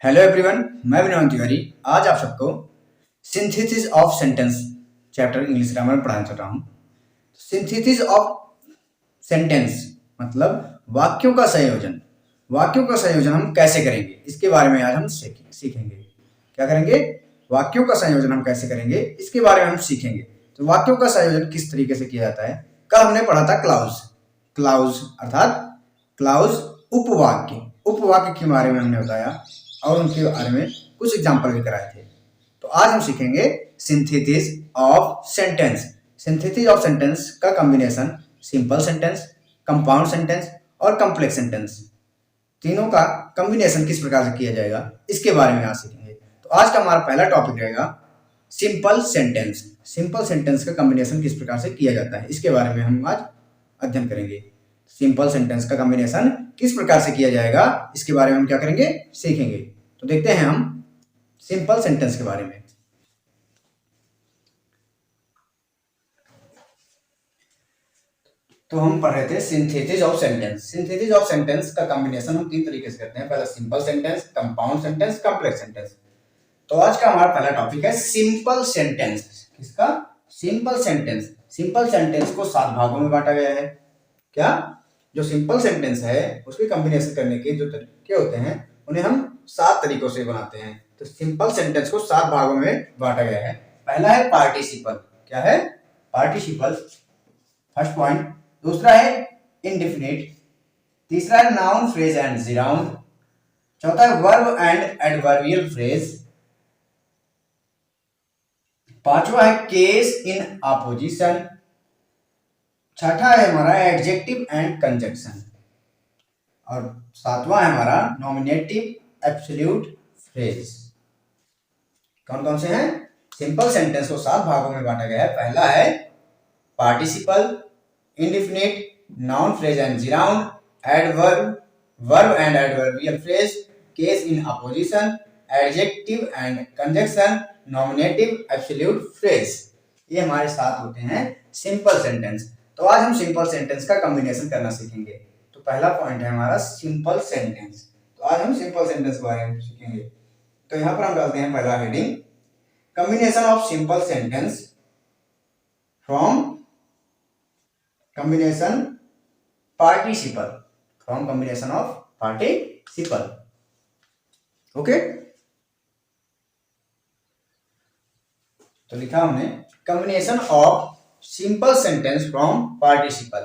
Hello everyone, मैं विनोद तिवारी। आज आप सबको synthesis of sentence chapter English grammar में पढ़ाना चाह रहा हूँ। सिंथेसिस ऑफ सेंटेंस मतलब वाक्यों का संयोजन। वाक्यों का संयोजन हम कैसे करेंगे, इसके बारे में आज हम सीखेंगे। क्या करेंगे? वाक्यों का संयोजन हम कैसे करेंगे, इसके बारे में हम सीखेंगे। तो वाक्यों का संयोजन किस तरीके से किया जाता है, कल हमने पढ़ा था क्लाउज। क्लाउज अर्थात क्लाउज उपवाक्य। उपवाक्य के बारे में हमने बताया और उनके बारे में कुछ एग्जाम्पल भी कराए थे। तो आज हम सीखेंगे synthesis of sentence. Synthesis of sentence का combination simple sentence, compound sentence और कॉम्प्लेक्स सेंटेंस, तीनों का कॉम्बिनेशन किस प्रकार से किया जाएगा, इसके बारे में आज सीखेंगे। तो आज का हमारा पहला टॉपिक रहेगा सिंपल सेंटेंस। सिंपल सेंटेंस का कॉम्बिनेशन किस प्रकार से किया जाता है, इसके बारे में हम आज अध्ययन करेंगे। सिंपल सेंटेंस का कॉम्बिनेशन किस प्रकार से किया जाएगा, इसके बारे में हम क्या करेंगे, सीखेंगे। तो देखते हैं हम सिंपल सेंटेंस के बारे में। तो हम पढ़ रहे थे synthesis of sentence. Synthesis of sentence का कॉम्बिनेशन हम तीन तरीके से करते हैं, पहला simple sentence, compound sentence, complex sentence. तो आज का हमारा पहला टॉपिक है सिंपल सेंटेंस। किसका? Simple sentence. सिंपल सेंटेंस को 7 भागों में बांटा गया है। क्या? जो सिंपल सेंटेंस है उसके कॉम्बिनेशन करने के जो तरीके होते हैं उन्हें हम 7 तरीकों से बनाते हैं। तो सिंपल सेंटेंस को 7 भागों में बांटा गया है। पहला है पार्टिसिपल। क्या है? Participle, first point. दूसरा है इंडेफिनिट। तीसरा है नाउन फ्रेज एंड जीराउंड। चौथा है वर्ब एंड एडवर्बियल फ्रेज। पांचवा है केस इन अपोजिशन। छठा है हमारा एडजेक्टिव एंड कंजक्शन। और सातवां है हमारा नॉमिनेटिव एब्सोल्यूट फ्रेज। कौन कौन से हैं? सिंपल सेंटेंस को 7 भागों में बांटा गया है। पहला है participle, indefinite, noun phrase and gerund, adverb, verb and adverbial phrase, case in apposition, adjective and conjunction, nominative absolute phrase. ये हमारे 7 होते हैं सिंपल सेंटेंस। तो आज हम सिंपल सेंटेंस का कॉम्बिनेशन करना सीखेंगे। तो पहला पॉइंट है हमारा सिंपल सेंटेंस। तो आज हम सिंपल सेंटेंस के बारे में सीखेंगे। तो यहां पर हम डालते हैं पहला heading, combination of simple sentence from combination participle. From combination of participle. Okay, तो लिखा हमने combination of simple sentence from participle.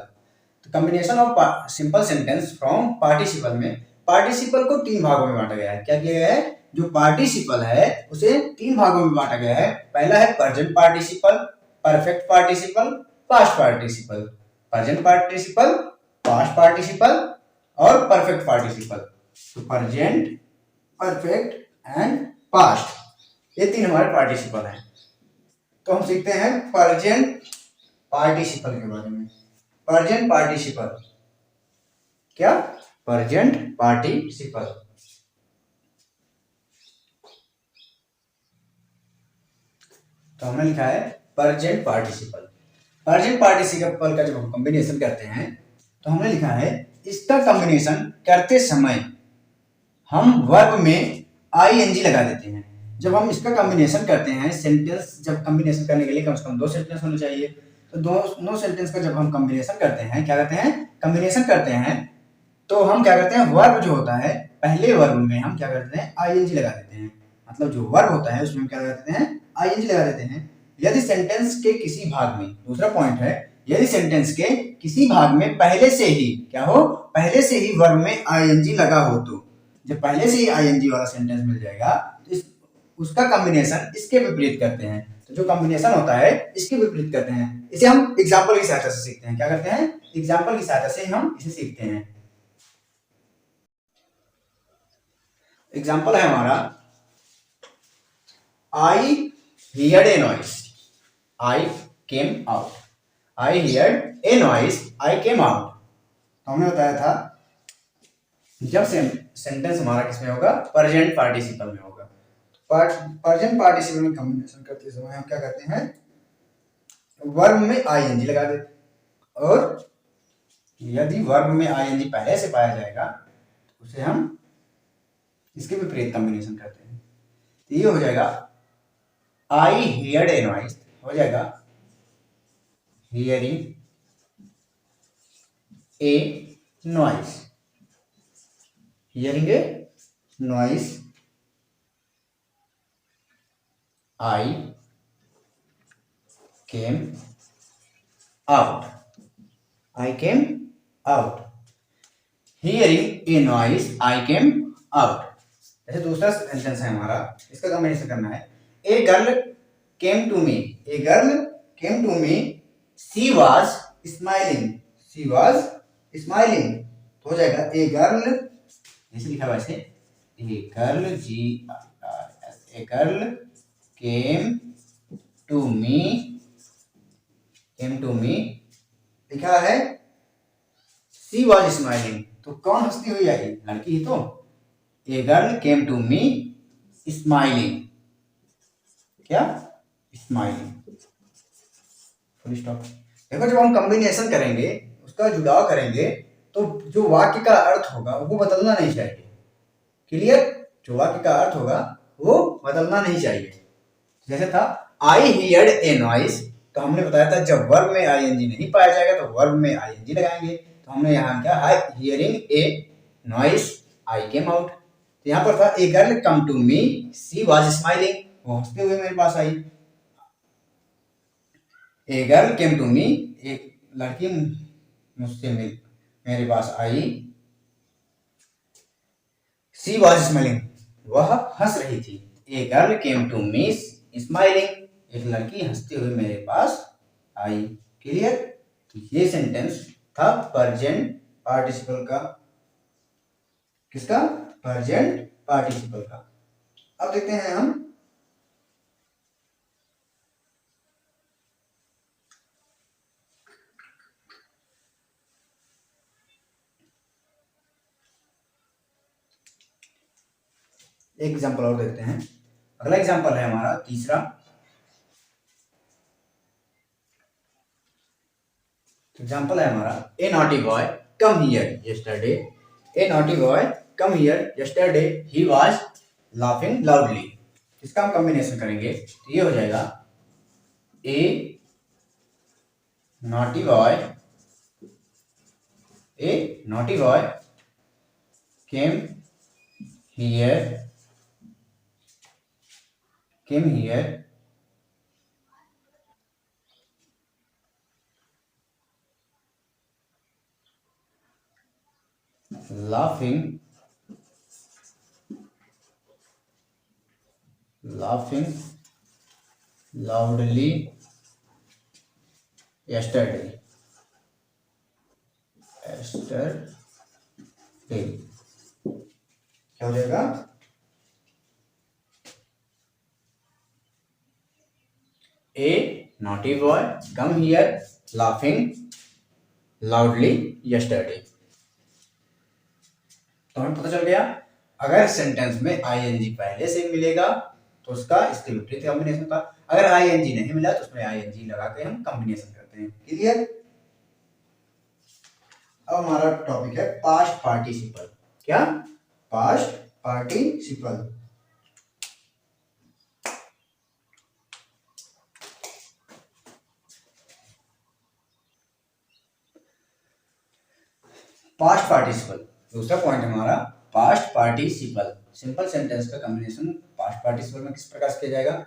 तो combination of simple sentence from participle में पार्टिसिपल को 3 भागों में बांटा गया है। क्या किया गया है? जो पार्टिसिपल है उसे 3 भागों में बांटा गया है। पहला है present participle, perfect participle, past participle. Present participle, past participle और परफेक्ट पार्टिसिपल। तो प्रेजेंट, परफेक्ट एंड पास्ट, ये 3 हमारे पार्टिसिपल हैं। तो हम सीखते हैं प्रेजेंट पार्टिसिपल के बारे में। प्रेजेंट पार्टिसिपल क्या? Present participle. तो हमने लिखा है प्रेजेंट पार्टिसिपल। प्रेजेंट पार्टिसिपल का जब हम कॉम्बिनेशन करते हैं तो हमने लिखा है इसका कॉम्बिनेशन करते समय हम वर्ब में आईएनजी लगा देते हैं। जब हम इसका कॉम्बिनेशन करते हैं, सेंटेंस जब कॉम्बिनेशन करने के लिए कम से कम 2 सेंटेंस होने चाहिए। तो 2 सेंटेंस का जब हम कॉम्बिनेशन करते हैं, क्या करते हैं? कॉम्बिनेशन करते हैं तो हम क्या करते हैं, वर्ब जो होता है पहले वर्ब में हम क्या करते हैं, आईएनजी लगा देते हैं। मतलब जो वर्ब होता है उसमें हम क्या करते हैं, आईएनजी लगा देते हैं। यदि सेंटेंस के किसी भाग में, दूसरा पॉइंट है, यदि सेंटेंस के किसी भाग में पहले से ही क्या हो, पहले से ही वर्ब में आईएनजी लगा हो, तो जब पहले से ही आईएनजी वाला सेंटेंस मिल जाएगा तो उसका कॉम्बिनेशन इसके विपरीत करते हैं। तो जो कॉम्बिनेशन होता है इसके विपरीत करते हैं। इसे हम एग्जाम्पल की सहायता से सीखते हैं। क्या करते हैं? एग्जाम्पल की सहायता से हम इसे सीखते हैं। एग्जाम्पल है हमारा आई हियर्ड ए नॉइस, आई केम आउट। आई हियर्ड ए नॉइस, आई केम आउट। तो हमने बताया था जब सेंटेंस हमारा किसमें होगा, प्रेजेंट पार्टिसिपल में होगा। प्रेजेंट पार्टिसिपल में कॉम्बिनेशन करते समय हम क्या करते हैं, वर्ब में आईएनजी लगा देते। और यदि वर्ब में आईएनजी पहले से पाया जाएगा तो उसे हम इसके विपरीत कॉम्बिनेशन करते हैं। तो ये हो जाएगा आई हियर्ड ए नॉइज, हो जाएगा hearing a noise, hearing a noise, I came out, I came out, hearing a noise I came out. जैसे दूसरा सेंटेंस है हमारा, इसका कॉम्बिनेशन करना है। A girl came to me, a girl came to me, she was smiling, she was smiling, तो हो जाएगा ए गर्ल, ऐसे लिखा हुआ है, ए गर्ल जी a girl came to me, came to me लिखा है शी वाज स्माइलिंग, तो कौन हंसती हुई आई, लड़की ही तो। A girl came to me smiling, क्या स्माइलिंग, फुल स्टॉप। देखो जब हम कॉम्बिनेशन करेंगे, उसका जुड़ाव करेंगे, तो जो वाक्य का अर्थ होगा वो बदलना नहीं चाहिए। क्लियर, जो वाक्य का अर्थ होगा वो बदलना नहीं चाहिए। जैसे था आई हियर्ड ए नॉइज, तो हमने बताया था जब वर्ब में आईएनजी नहीं पाया जाएगा तो वर्ब में आईएनजी लगाएंगे। तो हमने यहाँ क्या है, hearing a noise I came out. तो यहाँ पर था a girl come to me she was smiling, वो हंसते हुए मेरे पास आई। ए गर्ल केम टू मी, एक लड़की मुझसे मेरे पास आई, शी वाज स्माइलिंग, वह हंस रही थी। A girl came to me smiling, एक लड़की हंसते हुए मेरे पास आई। क्लियर, तो ये सेंटेंस था प्रेजेंट पार्टिसिपल का, किसका, प्रेजेंट पार्टिसिपल का। अब देखते हैं हम एक एग्जांपल और देखते हैं। अगला एग्जांपल है हमारा तीसरा। एग्जांपल है हमारा a naughty boy come here yesterday, a naughty boy come here yesterday he was laughing loudly. इसका हम कॉम्बिनेशन करेंगे तो ये हो जाएगा a naughty boy, a naughty boy came here, came here laughing loudly yesterday, क्या हो जाएगा, a naughty boy come here laughing loudly yesterday. तो हमें पता चल गया अगर सेंटेंस में आईएनजी पहले से मिलेगा तो उसका इसके विपरीत कॉम्बिनेशन का, अगर आईएनजी नहीं मिला तो उसमें आईएनजी लगा के हम कॉम्बिनेशन करते हैं। क्लियर, अब हमारा टॉपिक है पास्ट पार्टिसिपल। क्या, पास्ट पार्टिसिपल। पास्ट पार्टिसिपल, दूसरा पॉइंट हमारा पास्ट पार्टिसिपल। सिंपल सेंटेंस का कॉम्बिनेशन पास्ट पार्टिसिपल में किस प्रकार से किया जाएगा,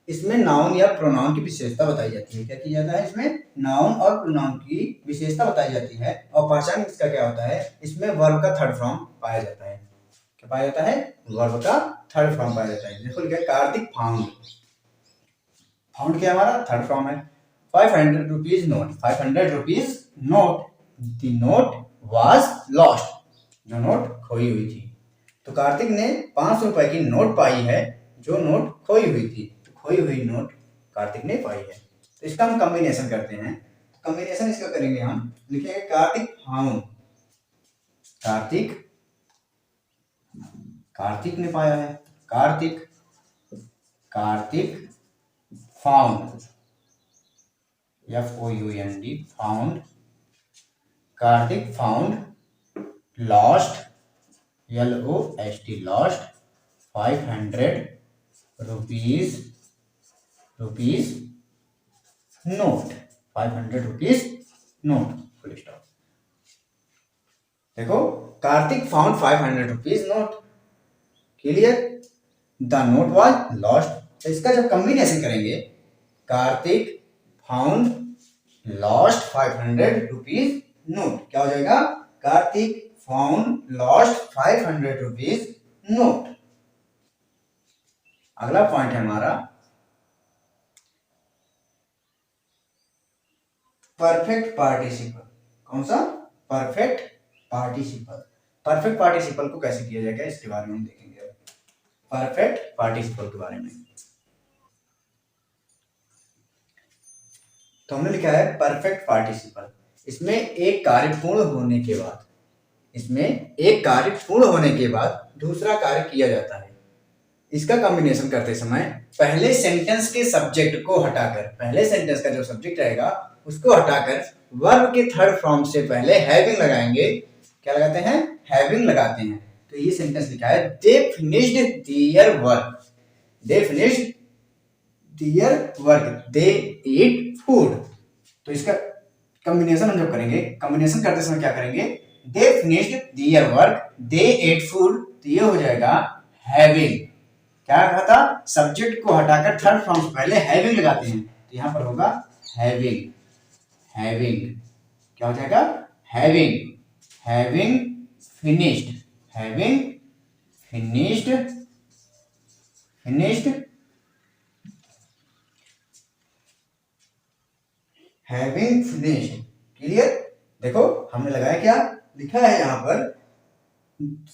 इसमें नाउन या प्रोनाउन की विशेषता बताई जाती है। क्या किया जाता है, इसमें नाउन और प्रोनाउन की विशेषता बताई जाती है। और पहचान इसका क्या होता है, इसमें वर्ब का थर्ड फॉर्म पाया जाता है। क्या पाया जाता है, वर्ब का थर्ड फॉर्म पाया जाता है। देखो लिखा है कार्तिक फाउंड, फाउंड क्या हमारा थर्ड फॉर्म है। 500 rupees note, 500 rupees note, the note was lost, जो नोट खोई हुई थी। तो कार्तिक ने 500 रुपए की नोट पाई है, जो नोट खोई हुई थी। तो खोई हुई नोट कार्तिक ने पाई है। तो इसका हम कॉम्बिनेशन करते हैं। तो कॉम्बिनेशन इसका करेंगे हम, लिखेंगे कार्तिक फाउंड, कार्तिक, कार्तिक ने पाया है, Kartik, Kartik found, FOUND found, Kartik found lost LOST lost 500 rupees note, 500 rupees note, full stop. देखो, Kartik found 500 rupees note, clear. The note was lost, तो इसका जब कॉम्बिनेशन करेंगे, Kartik found lost 500 rupees note, क्या हो जाएगा? Kartik found lost 500 rupees note. अगला पॉइंट है हमारा परफेक्ट पार्टिसिपल। कौन सा? Perfect participle. परफेक्ट पार्टिसिपल को कैसे किया जाएगा इसके बारे में हम देखेंगे। परफेक्ट पार्टिसिपल के बारे में तो हमने लिखा है परफेक्ट पार्टिसिपल। इसमें एक कार्य पूर्ण होने के बाद, दूसरा कार्य किया जाता है। इसका कॉम्बिनेशन करते समय पहले सेंटेंस के सब्जेक्ट को हटाकर, पहले सेंटेंस का जो सब्जेक्ट रहेगा उसको हटाकर वर्ब के थर्ड फॉर्म से पहले हैविंग लगाएंगे। क्या लगाते हैं? हैविंग लगाते हैं। तो ये सेंटेंस लिखा है दे finished their work, they finished their work, they eat food. तो इसका कॉम्बिनेशन हम जब करेंगे, कॉम्बिनेशन करते समय क्या करेंगे? They finished their work, they ate food, तो ये हो जाएगा हैविंग। क्या कहा था? सब्जेक्ट को हटाकर थर्ड फॉर्म से पहले हैविंग लगाते हैं, तो यहां पर होगा हैविंग। हैविंग क्या हो जाएगा? Having, having finished, having finished, finished, having finished. Clear? देखो हमने लगाया, क्या लिखा है यहां पर,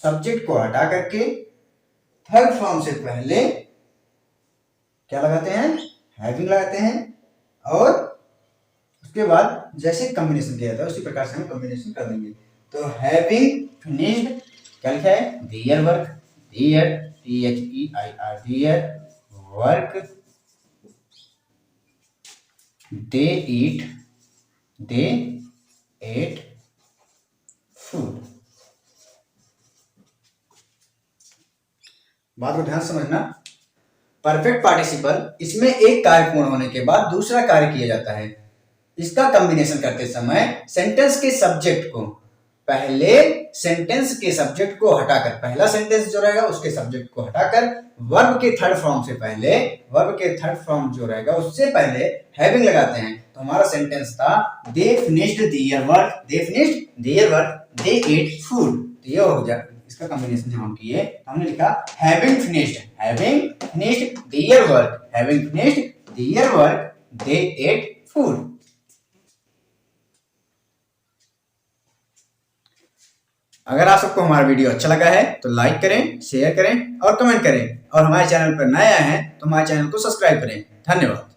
सब्जेक्ट को हटा करके थर्ड फॉर्म से पहले क्या लगाते हैं? हैविंग लगाते हैं, और उसके बाद जैसे कॉम्बिनेशन किया जाता है उसी प्रकार से हम कॉम्बिनेशन कर देंगे। तो हैविंग फिनिश्ड, क्या लिखा है? Their work, their, THEIR, their work, they eat, they ate food. बात को ध्यान समझना, परफेक्ट पार्टिसिपल, इसमें एक कार्य पूर्ण होने के बाद दूसरा कार्य किया जाता है। इसका कॉम्बिनेशन करते समय सेंटेंस के सब्जेक्ट को, पहले सेंटेंस के सब्जेक्ट को हटाकर, पहला सेंटेंस जो रहेगा उसके सब्जेक्ट को हटाकर वर्ब के थर्ड फॉर्म से पहले, वर्ब के थर्ड फॉर्म जो रहेगा उससे पहले हैविंग लगाते हैं। तो हमारा सेंटेंस था they finished their work, they finished their work, they ate food. तो ये हो जाए, इसका कॉम्बिनेशन जब हम किए हमने लिखा having finished, having finished their work, having finished their work, they ate food. अगर आप सबको हमारा वीडियो अच्छा लगा है तो लाइक करें, शेयर करें और कमेंट करें, और हमारे चैनल पर नए आए हैं तो हमारे चैनल को सब्सक्राइब करें। धन्यवाद।